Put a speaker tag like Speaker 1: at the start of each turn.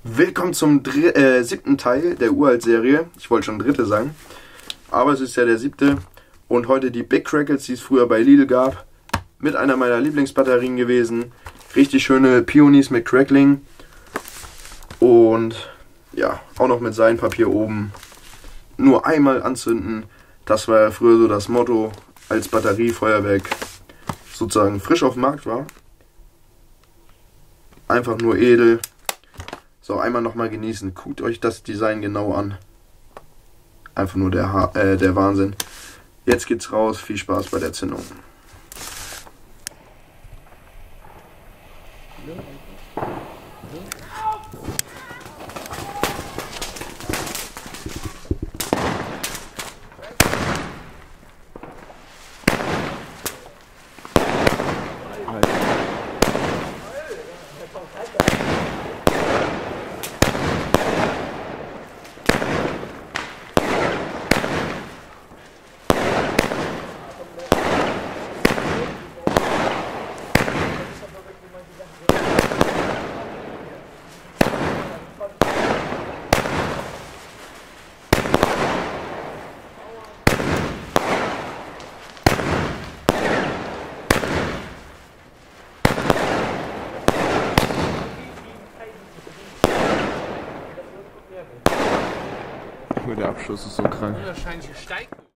Speaker 1: Willkommen zum 7. Teil der Uralt-Serie. Ich wollte schon dritte sagen, aber es ist ja der 7. Und heute die Big Crackles, die es früher bei Lidl gab, mit einer meiner Lieblingsbatterien gewesen. Richtig schöne Peonies mit Crackling und ja, auch noch mit Seidenpapier oben. Nur einmal anzünden, das war ja früher so das Motto, als Batteriefeuerwerk sozusagen frisch auf dem Markt war. Einfach nur edel. So, einmal nochmal genießen. Guckt euch das Design genau an. Einfach nur der Wahnsinn. Jetzt geht's raus. Viel Spaß bei der Zündung.
Speaker 2: Der Abschluss ist so krank.
Speaker 3: Wahrscheinlich steigt.